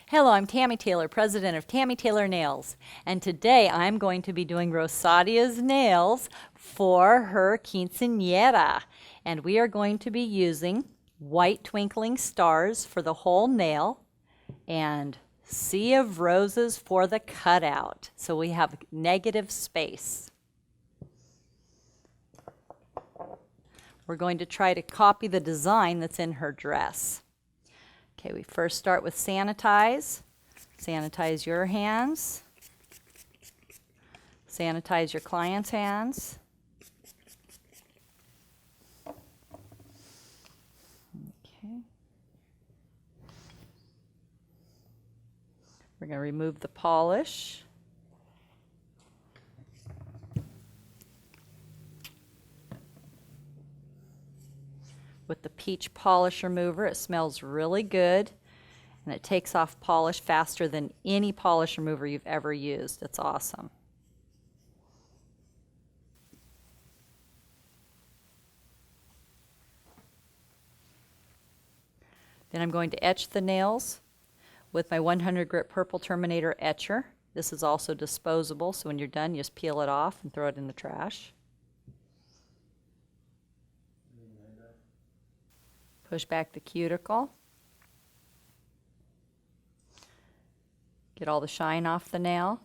Hello, I'm Tammy Taylor, president of Tammy Taylor Nails, and today I'm going to be doing Rosadia's nails for her quinceañera. And we are going to be using white twinkling stars for the whole nail and sea of roses for the cutout. So we have negative space. We're going to try to copy the design that's in her dress. Okay, we first start with sanitize. Sanitize your hands. Sanitize your client's hands. Okay. We're going to remove the polish. With the peach polish remover, it smells really good, and it takes off polish faster than any polish remover you've ever used. It's awesome. Then I'm going to etch the nails with my 100 grit Purple Terminator etcher. This is also disposable, so when you're done, you just peel it off and throw it in the trash. Push back the cuticle. Get all the shine off the nail.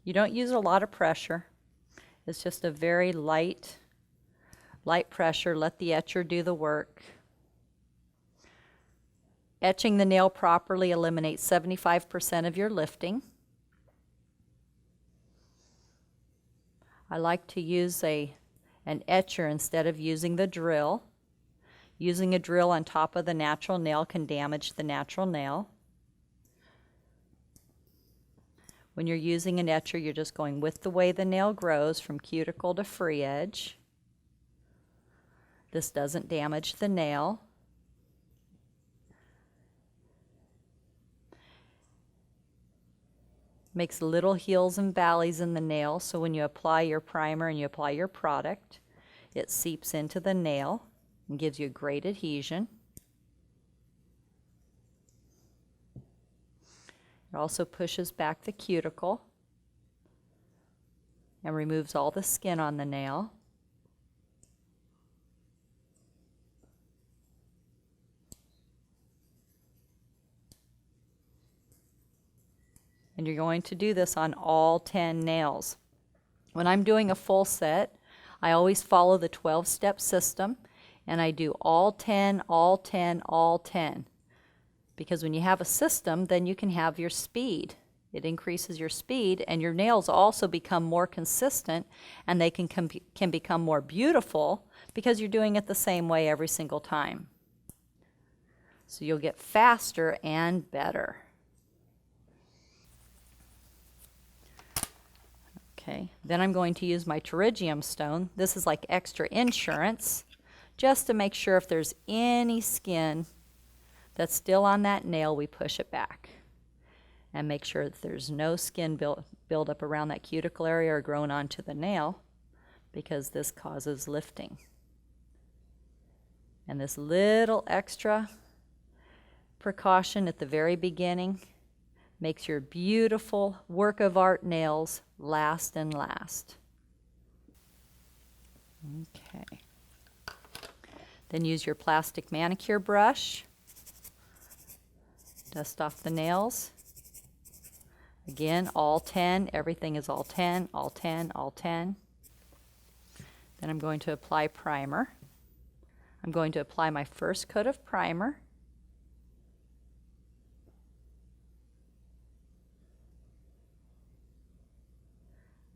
You don't use a lot of pressure. It's just a very light pressure. Let the etcher do the work. Etching the nail properly eliminates 75% of your lifting. I like to use an etcher instead of using the drill. Using a drill on top of the natural nail can damage the natural nail. When you're using an etcher, you're just going with the way the nail grows from cuticle to free edge. This doesn't damage the nail. Makes little hills and valleys in the nail, so when you apply your primer and you apply your product, it seeps into the nail and gives you great adhesion. It also pushes back the cuticle and removes all the skin on the nail. And you're going to do this on all 10 nails. When I'm doing a full set, I always follow the 12-step system, and I do all 10, all 10, all 10. Because when you have a system, then you can have your speed. It increases your speed, and your nails also become more consistent, and they can become more beautiful because you're doing it the same way every single time. So you'll get faster and better. Okay, then I'm going to use my pterygium stone. This is like extra insurance, just to make sure if there's any skin that's still on that nail, we push it back. And make sure that there's no skin build up around that cuticle area or grown onto the nail, because this causes lifting. And this little extra precaution at the very beginning makes your beautiful work of art nails last and last. Okay. Then use your plastic manicure brush. Dust off the nails. Again, all 10. Everything is all 10, all 10, all 10. Then I'm going to apply primer. I'm going to apply my first coat of primer.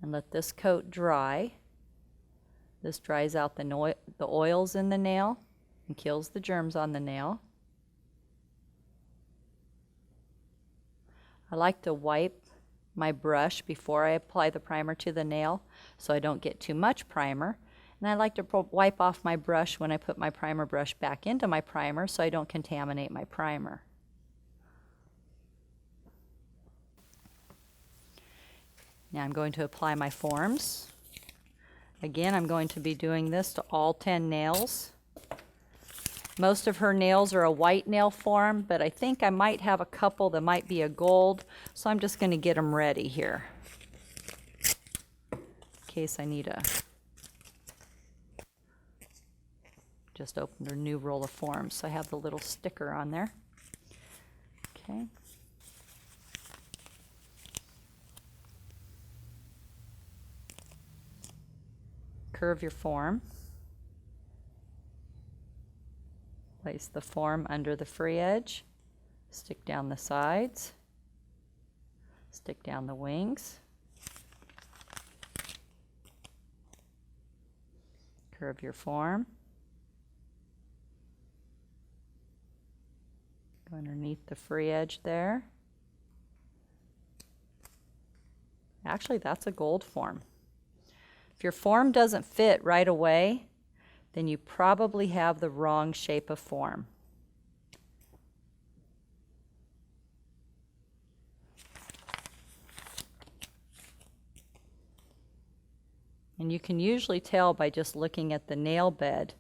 And let this coat dry. This dries out the oils in the nail and kills the germs on the nail. I like to wipe my brush before I apply the primer to the nail so I don't get too much primer. And I like to wipe off my brush when I put my primer brush back into my primer so I don't contaminate my primer. Now I'm going to apply my forms. Again, I'm going to be doing this to all 10 nails. Most of her nails are a white nail form, but I think I might have a couple that might be a gold, so I'm just going to get them ready here in case I need a... Just opened a new roll of forms, so I have the little sticker on there. Okay. Curve your form. Place the form under the free edge. Stick down the sides. Stick down the wings. Curve your form. Go underneath the free edge there. Actually, that's a gold form. If your form doesn't fit right away, then you probably have the wrong shape of form. And you can usually tell by just looking at the nail bed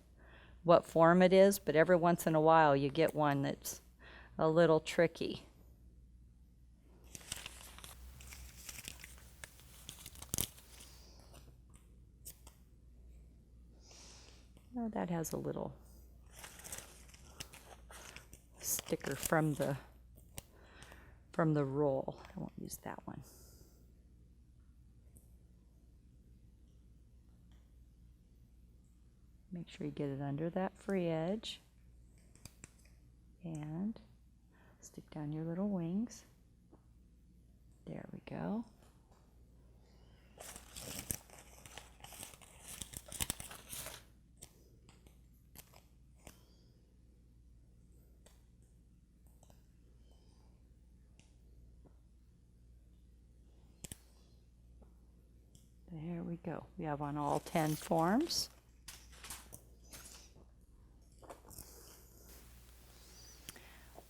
what form it is, but every once in a while you get one that's a little tricky. Oh, that has a little sticker from the roll. I won't use that one. Make sure you get it under that free edge and stick down your little wings. There we go. There we go. We have on all 10 forms.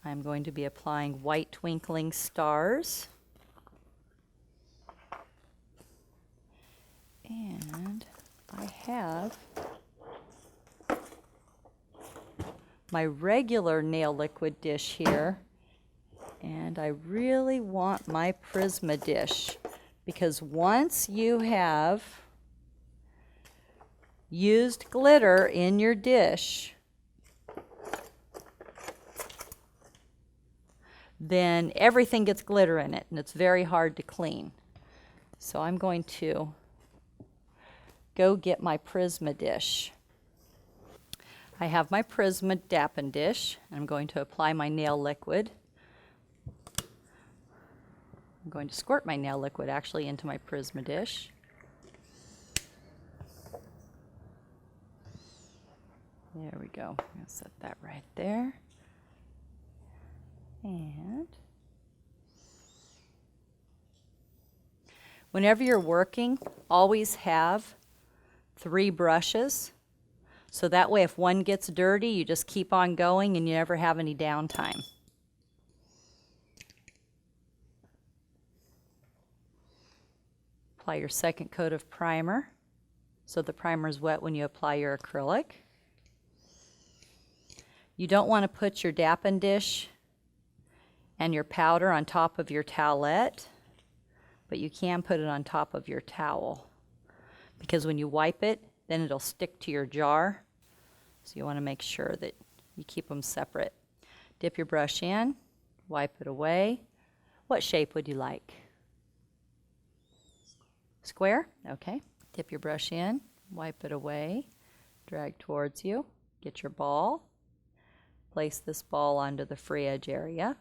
I'm going to be applying white twinkling stars. And I have my regular nail liquid dish here. And I really want my Prisma dish, because once you have used glitter in your dish, then everything gets glitter in it, and it's very hard to clean. So I'm going to go get my Prisma dish. I have my Prisma Dappen dish. I'm going to apply my nail liquid. I'm going to squirt my nail liquid actually into my Prisma dish. There we go. I'm going to set that right there. And whenever you're working, always have 3 brushes. So that way if one gets dirty, you just keep on going and you never have any downtime. Apply your second coat of primer, so the primer is wet when you apply your acrylic. You don't want to put your Dappen dish and your powder on top of your towelette, but you can put it on top of your towel, because when you wipe it, then it'll stick to your jar. So you want to make sure that you keep them separate. Dip your brush in, wipe it away. What shape would you like? Square? Okay. Dip your brush in, wipe it away, drag towards you, get your ball, place this ball onto the free edge area.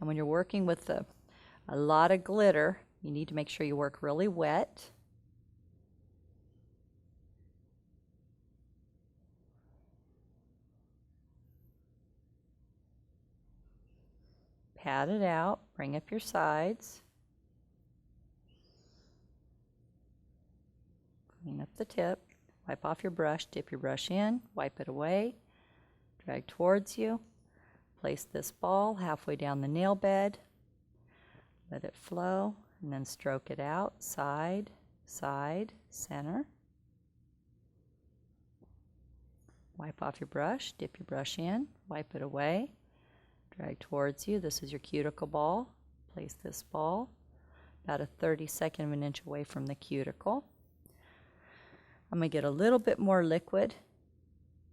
And when you're working with a lot of glitter, you need to make sure you work really wet. Pat it out, bring up your sides. Clean up the tip, wipe off your brush, dip your brush in, wipe it away, drag towards you, place this ball halfway down the nail bed, let it flow, and then stroke it out, side, side, center. Wipe off your brush, dip your brush in, wipe it away, drag towards you. This is your cuticle ball. Place this ball about a 32nd of an inch away from the cuticle. I'm going to get a little bit more liquid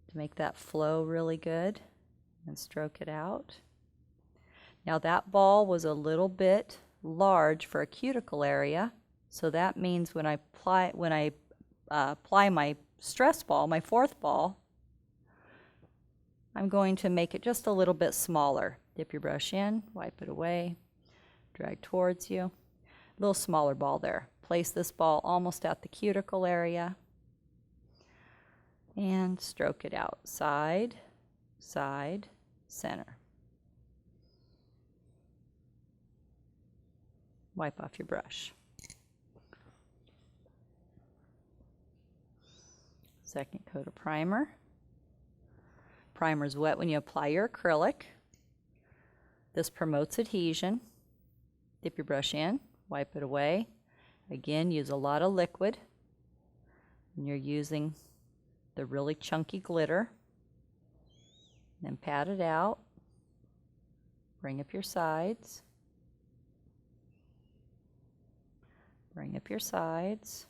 to make that flow really good and stroke it out. Now that ball was a little bit large for a cuticle area, so that means when I apply my stress ball, my fourth ball, I'm going to make it just a little bit smaller. Dip your brush in, wipe it away, drag towards you. A little smaller ball there. Place this ball almost at the cuticle area and stroke it out. Side, side, center. Wipe off your brush. Second coat of primer. Primer is wet when you apply your acrylic. This promotes adhesion. Dip your brush in, wipe it away. Again, use a lot of liquid when you're using the really chunky glitter. Then pat it out. Bring up your sides. Bring up your sides.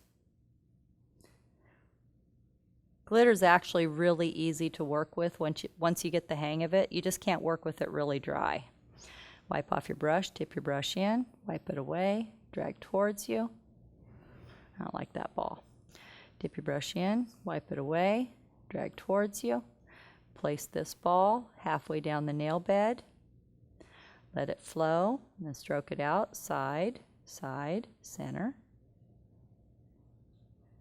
Glitter is actually really easy to work with once you get the hang of it. You just can't work with it really dry. Wipe off your brush, dip your brush in, wipe it away, drag towards you. I don't like that ball. Dip your brush in, wipe it away, drag towards you. Place this ball halfway down the nail bed. Let it flow, and then stroke it out, side, side, center.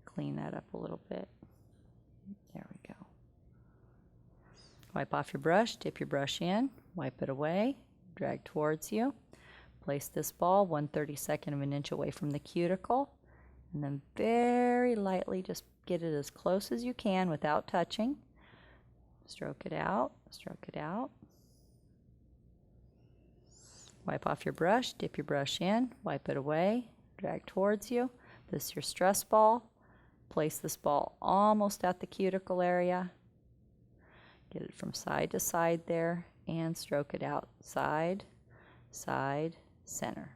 Clean that up a little bit. There we go. Wipe off your brush, dip your brush in, wipe it away, drag towards you. Place this ball 1/32 of an inch away from the cuticle, and then very lightly just get it as close as you can without touching. Stroke it out, stroke it out. Wipe off your brush, dip your brush in, wipe it away, drag towards you. This is your stress ball. Place this ball almost at the cuticle area. Get it from side to side there and stroke it out. Side, side, center.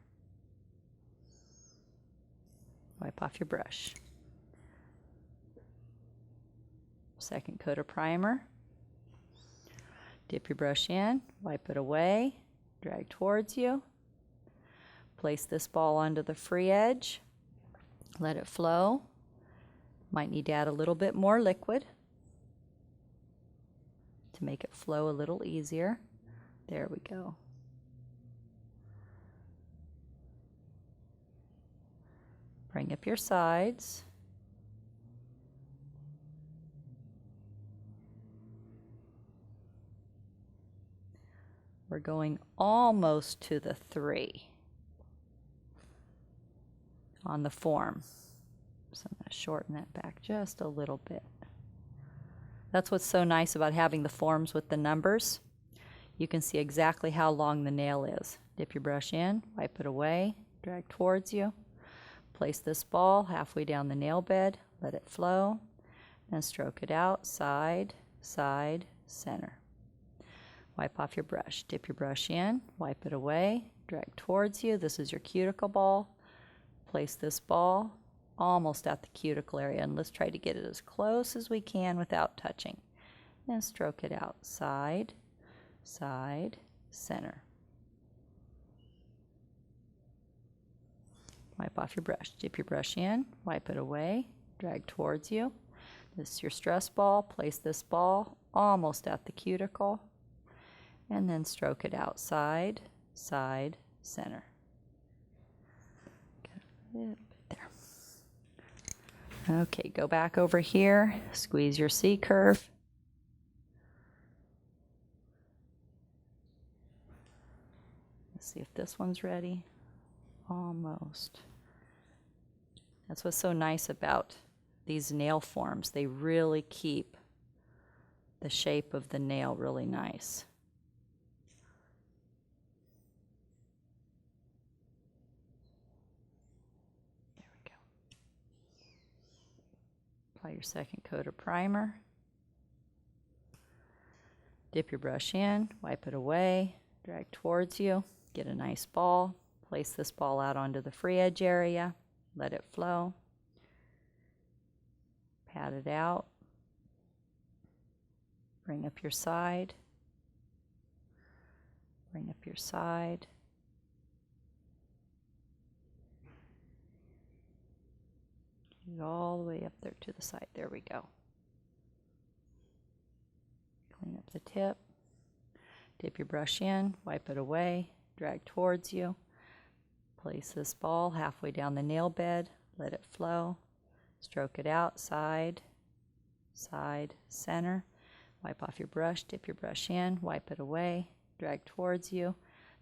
Wipe off your brush. Second coat of primer. Dip your brush in, wipe it away, drag towards you. Place this ball onto the free edge. Let it flow. Might need to add a little bit more liquid to make it flow a little easier. There we go. Bring up your sides. We're going almost to the 3 on the form. So I'm going to shorten that back just a little bit. That's what's so nice about having the forms with the numbers. You can see exactly how long the nail is. Dip your brush in, wipe it away, drag towards you. Place this ball halfway down the nail bed, let it flow, then stroke it out, side, side, center. Wipe off your brush. Dip your brush in, wipe it away, drag towards you. This is your cuticle ball. Place this ball almost at the cuticle area, and let's try to get it as close as we can without touching. Then stroke it out, side, side, center. Wipe off your brush. Dip your brush in, wipe it away, drag towards you. This is your stress ball. Place this ball almost at the cuticle, and then stroke it out, side, side, center. Get a little bit there. Okay, go back over here, squeeze your C curve. Let's see if this one's ready. Almost. That's what's so nice about these nail forms. They really keep the shape of the nail really nice. There we go. Apply your second coat of primer. Dip your brush in, wipe it away, drag towards you, get a nice ball, place this ball out onto the free edge area, let it flow, pat it out, bring up your side, bring up your side, get it all the way up there to the side. There we go. Clean up the tip, dip your brush in, wipe it away, drag towards you, place this ball halfway down the nail bed, let it flow, stroke it out, side, side, center, wipe off your brush, dip your brush in, wipe it away, drag towards you.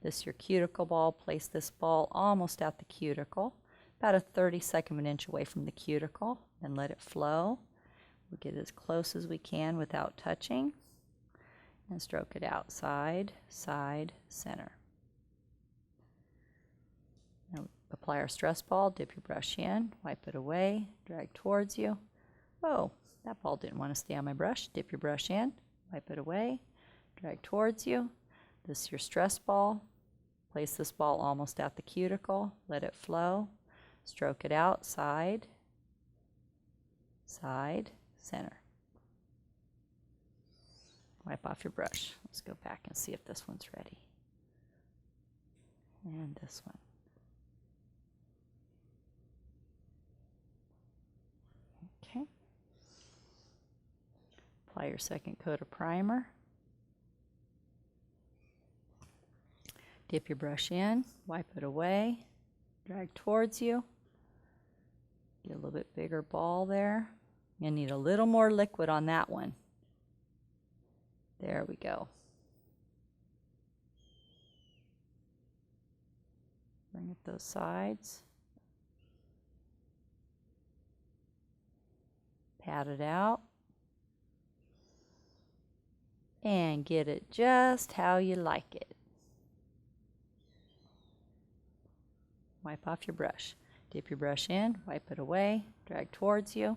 This is your cuticle ball. Place this ball almost at the cuticle, about a 32nd of an inch away from the cuticle, and let it flow. We'll get as close as we can without touching, and stroke it out, side, side, center. Now apply our stress ball, dip your brush in, wipe it away, drag towards you. Whoa, that ball didn't want to stay on my brush. Dip your brush in, wipe it away, drag towards you. This is your stress ball. Place this ball almost at the cuticle, let it flow, stroke it out, side, side, center. Wipe off your brush. Let's go back and see if this one's ready. And this one. Okay. Apply your second coat of primer. Dip your brush in, wipe it away, drag towards you. Get a little bit bigger ball there. You need a little more liquid on that one. There we go. Bring up those sides. Pat it out. And get it just how you like it. Wipe off your brush. Dip your brush in, wipe it away, drag towards you.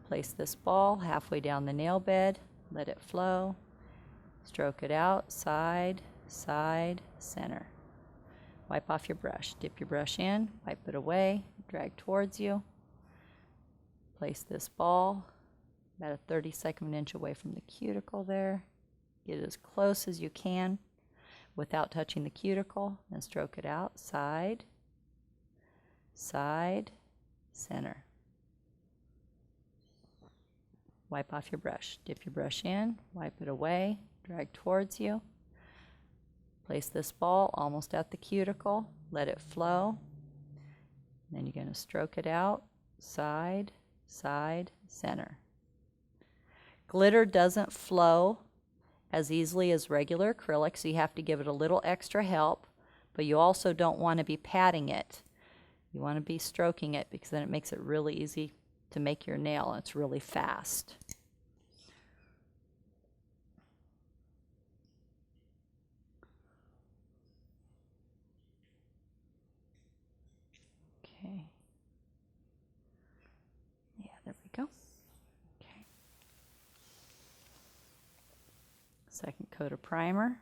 Place this ball halfway down the nail bed, let it flow. Stroke it out, side, side, center. Wipe off your brush. Dip your brush in, wipe it away, drag towards you. Place this ball about a 32nd of an inch away from the cuticle there. Get it as close as you can without touching the cuticle, and stroke it out, side, side, center. Wipe off your brush. Dip your brush in, wipe it away, drag towards you. Place this ball almost at the cuticle, let it flow. Then you're going to stroke it out, side, side, center. Glitter doesn't flow as easily as regular acrylic, so you have to give it a little extra help, but you also don't want to be patting it. You want to be stroking it because then it makes it really easy to make your nail, and it's really fast. Okay. Yeah, there we go. Okay. Second coat of primer.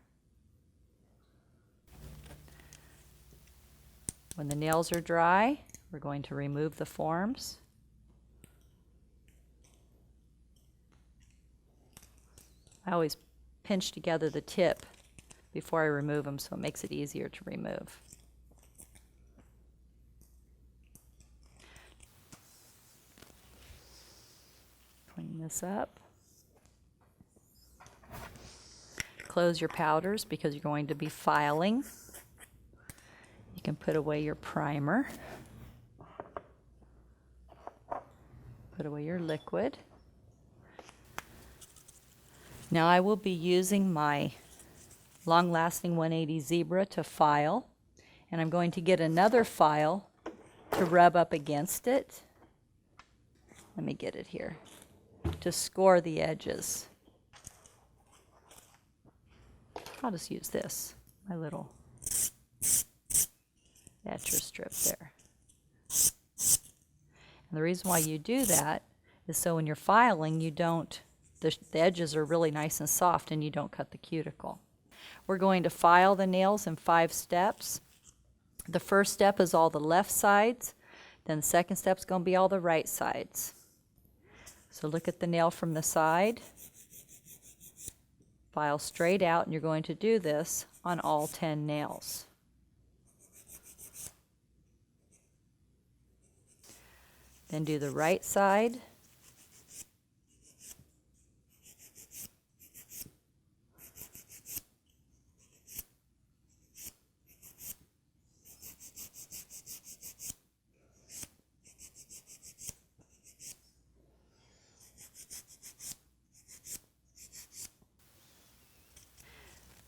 When the nails are dry, we're going to remove the forms. I always pinch together the tip before I remove them, so it makes it easier to remove. Clean this up. Close your powders because you're going to be filing. You can put away your primer. Put away your liquid. Now I will be using my long-lasting 180 Zebra to file, and I'm going to get another file to rub up against it. Let me get it here. To score the edges. I'll just use this, my little etcher strip there. And the reason why you do that is so when you're filing, you don't the edges are really nice and soft and you don't cut the cuticle. We're going to file the nails in 5 steps. The first step is all the left sides. Then the second step is going to be all the right sides. So look at the nail from the side. File straight out, and you're going to do this on all 10 nails. Then do the right side.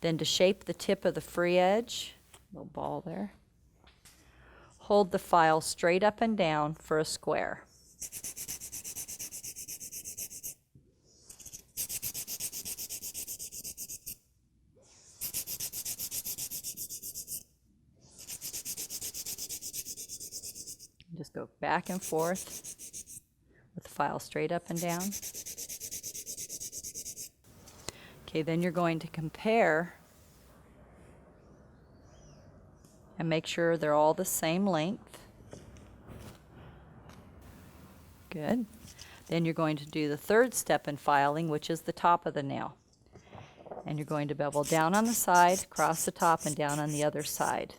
Then to shape the tip of the free edge, little ball there, hold the file straight up and down for a square. Just go back and forth with the file straight up and down. Okay, then you're going to compare and make sure they're all the same length. Good. Then you're going to do the third step in filing, which is the top of the nail. And you're going to bevel down on the side, across the top, and down on the other side.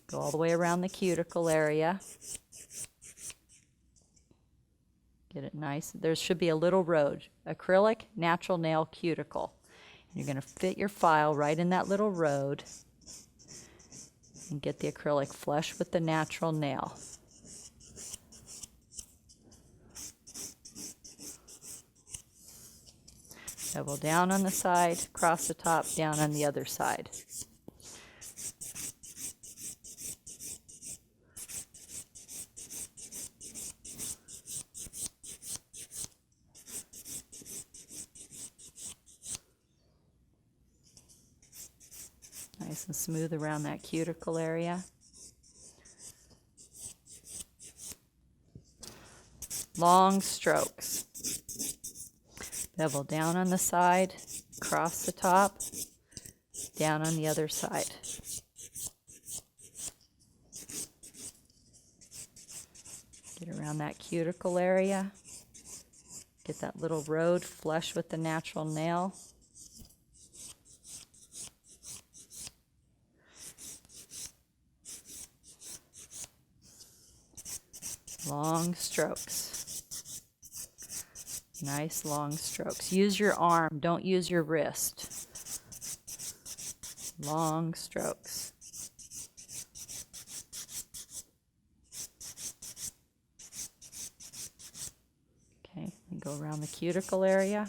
Go all the way around the cuticle area. Get it nice. There should be a little road. Acrylic, natural nail, cuticle. And you're going to fit your file right in that little road and get the acrylic flush with the natural nail. Bevel down on the side, across the top, down on the other side. Nice and smooth around that cuticle area. Long strokes. Bevel down on the side, across the top, down on the other side. Get around that cuticle area. Get that little road flush with the natural nail. Long strokes. Nice long strokes. Use your arm, don't use your wrist. Long strokes. Okay, and go around the cuticle area.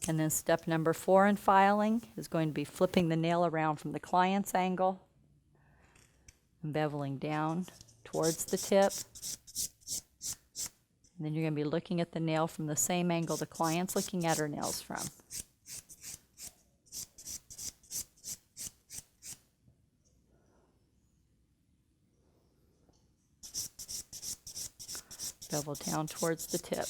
And then step number 4 in filing is going to be flipping the nail around from the client's angle and beveling down towards the tip. And then you're going to be looking at the nail from the same angle the client's looking at her nails from. Bevel down towards the tip.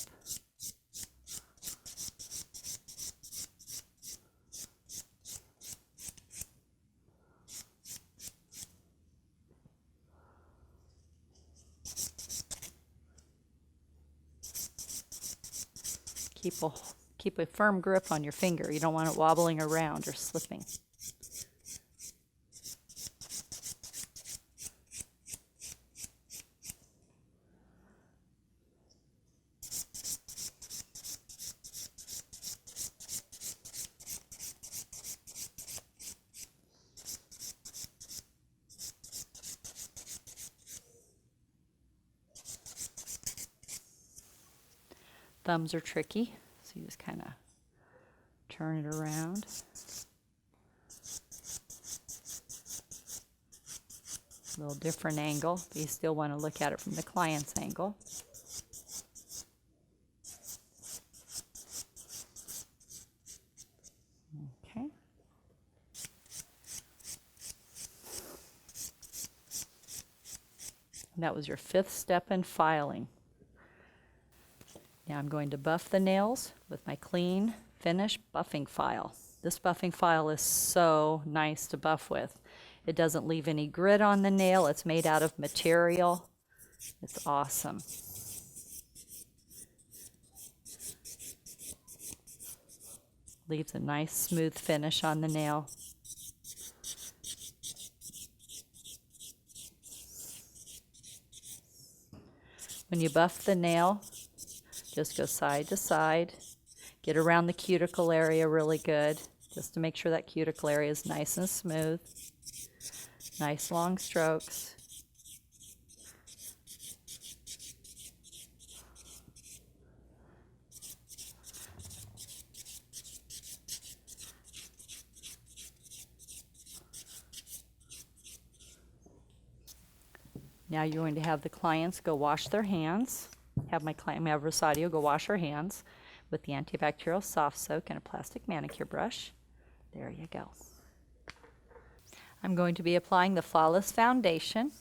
Keep a firm grip on your finger. You don't want it wobbling around or slipping. Thumbs are tricky, so you just kind of turn it around. A little different angle, but you still want to look at it from the client's angle. Okay. That was your 5th step in filing. Now I'm going to buff the nails with my clean finish buffing file. This buffing file is so nice to buff with. It doesn't leave any grit on the nail. It's made out of material. It's awesome. Leaves a nice smooth finish on the nail. When you buff the nail, just go side to side. Get around the cuticle area really good, just to make sure that cuticle area is nice and smooth. Nice long strokes. Now you're going to have the clients go wash their hands. Have Rosario go wash her hands with the antibacterial soft soak and a plastic manicure brush. There you go. I'm going to be applying the Flawless Foundation.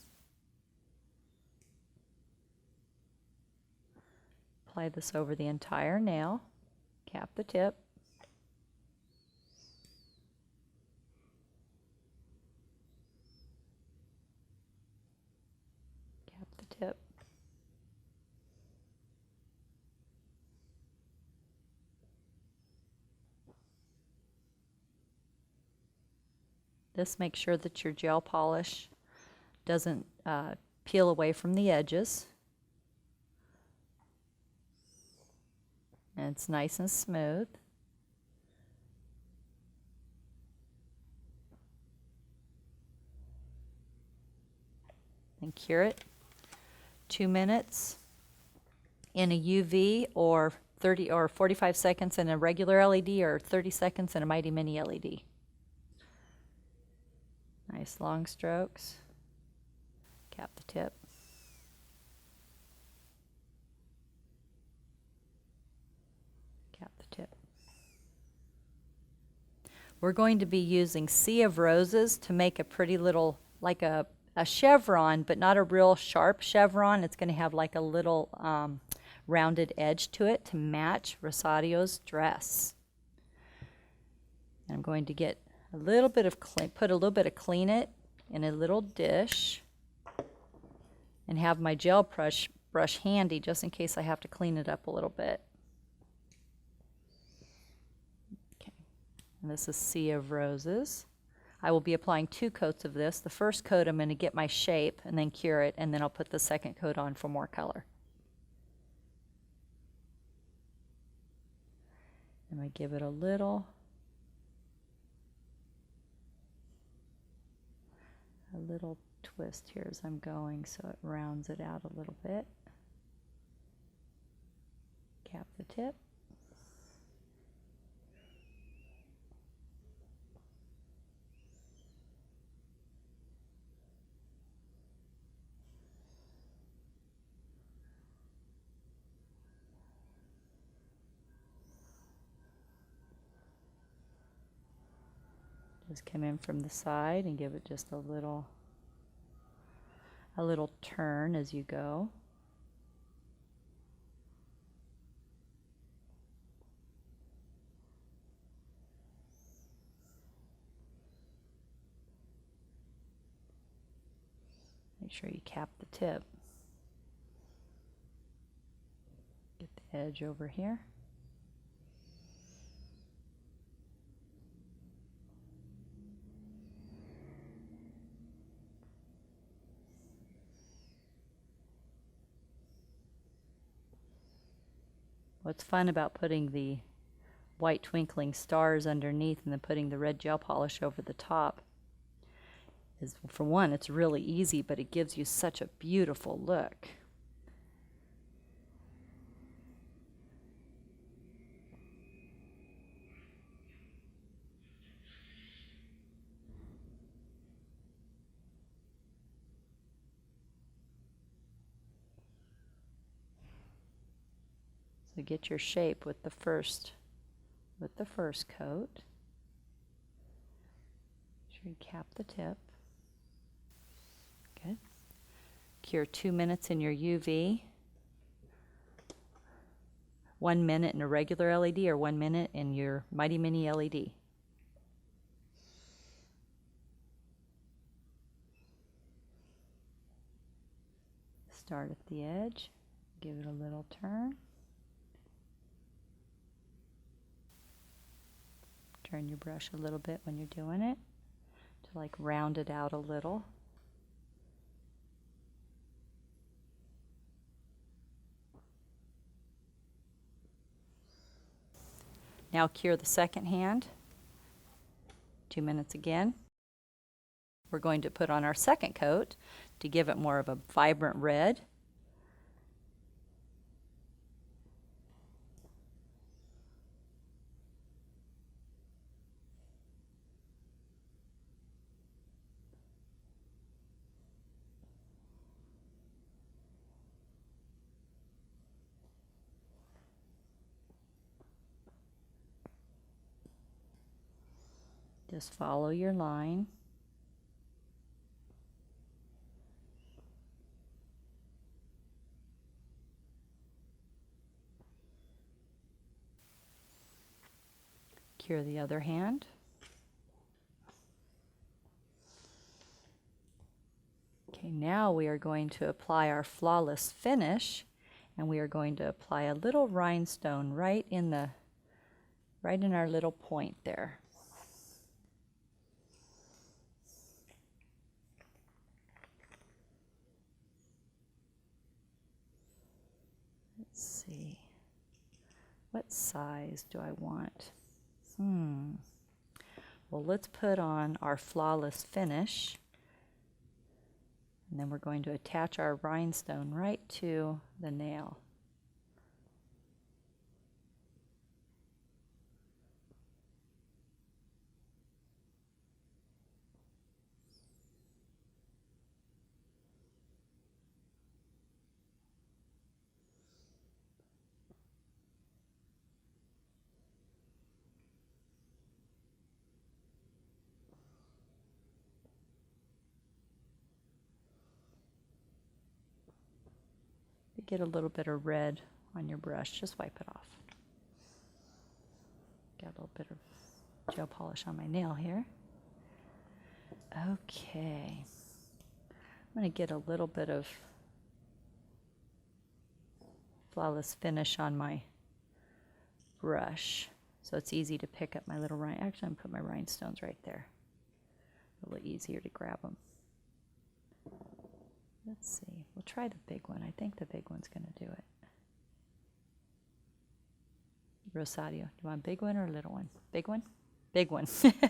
Apply this over the entire nail. Cap the tip. Cap the tip. This makes sure that your gel polish doesn't peel away from the edges. And it's nice and smooth. And cure it 2 minutes in a UV, or 30 or 45 seconds in a regular LED, or 30 seconds in a Mighty Mini LED. Nice long strokes. Cap the tip. Cap the tip. We're going to be using Sea of Roses to make a pretty little, like a chevron, but not a real sharp chevron. It's going to have like a little rounded edge to it to match Rosario's dress. And I'm going to get a little bit of put a little bit of Clean It in a little dish, and have my gel brush handy just in case I have to clean it up a little bit. Okay, and this is Sea of Roses. I will be applying 2 coats of this. The first coat I'm going to get my shape and then cure it, and then I'll put the second coat on for more color. And I give it a little twist here as I'm going, so it rounds it out a little bit. Cap the tip. Just come in from the side and give it just a little turn as you go. Make sure you cap the tip. Get the edge over here. What's fun about putting the white twinkling stars underneath and then putting the red gel polish over the top is, for one, it's really easy, but it gives you such a beautiful look. So get your shape with the first coat. Make sure you cap the tip. Good. Cure 2 minutes in your UV. 1 minute in a regular LED, or 1 minute in your Mighty Mini LED. Start at the edge, give it a little turn. Turn your brush a little bit when you're doing it to like round it out a little. Now cure the second hand. 2 minutes again. We're going to put on our second coat to give it more of a vibrant red. Just follow your line. Cure the other hand. Okay, now we are going to apply our flawless finish, and we are going to apply a little rhinestone right in our little point there. Let's see. What size do I want? Well, let's put on our flawless finish, and then we're going to attach our rhinestone right to the nail. Get a little bit of red on your brush, just wipe it off. Got a little bit of gel polish on my nail here. Okay, I'm going to get a little bit of flawless finish on my brush so it's easy to pick up my little rhinestone. Actually, I'm going to put my rhinestones right there. A little easier to grab them. Let's see, we'll try the big one. I think the big one's going to do it. Rosario, do you want a big one or a little one? Big one? Big one.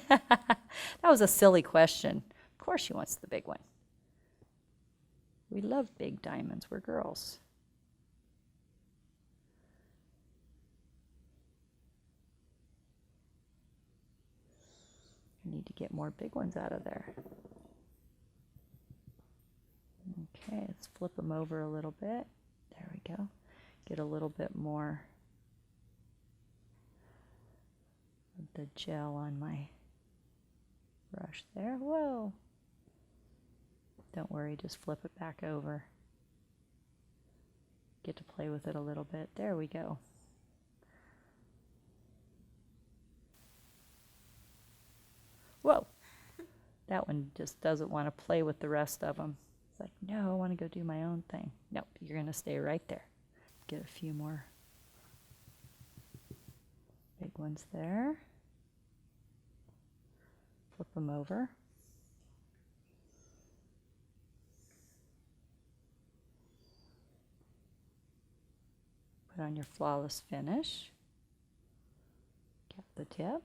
That was a silly question. Of course she wants the big one. We love big diamonds. We're girls. I need to get more big ones out of there. Okay, let's flip them over a little bit. There we go. Get a little bit more of the gel on my brush there. Whoa! Don't worry, just flip it back over. Get to play with it a little bit. There we go. Whoa! That one just doesn't want to play with the rest of them. It's like, no, I want to go do my own thing. Nope, you're going to stay right there. Get a few more big ones there. Flip them over. Put on your flawless finish. Cap the tip.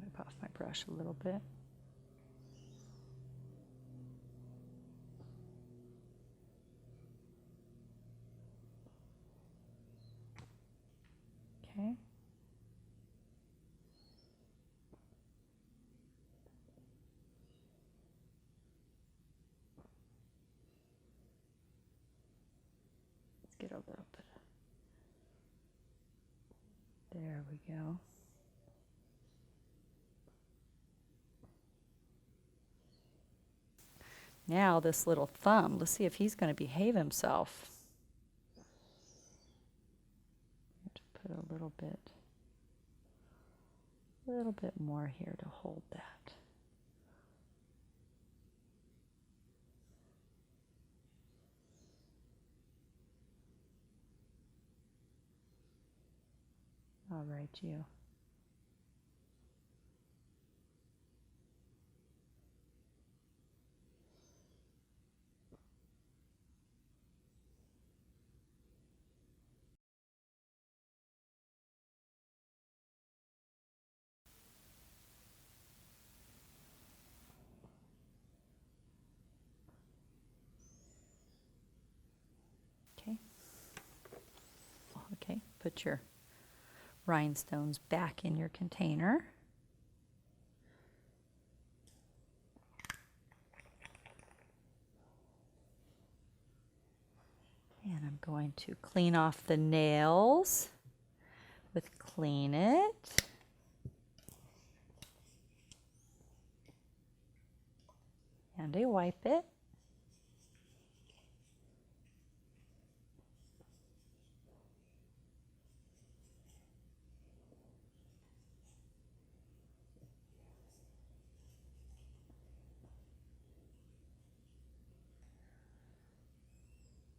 Wipe off my brush a little bit. Okay. little bit. There we go. Now this little thumb, let's see if he's going to behave himself. Put a little bit more here to hold that. All right, you. Okay. Okay, put your rhinestones back in your container. And I'm going to clean off the nails with Clean It. And I wipe it.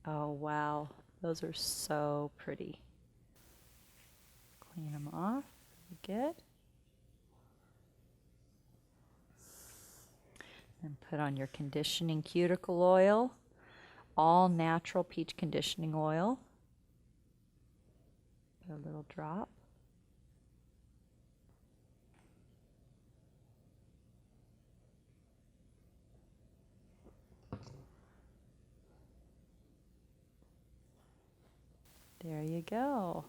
Oh wow, those are so pretty. Clean them off, good. And put on your conditioning cuticle oil, all natural peach conditioning oil. Put a little drop. There you go.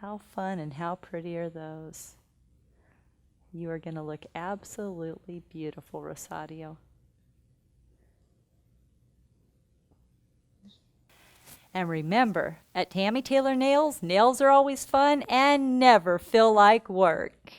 How fun and how pretty are those? You are going to look absolutely beautiful, Rosario. And remember, at Tammy Taylor Nails, nails are always fun and never feel like work.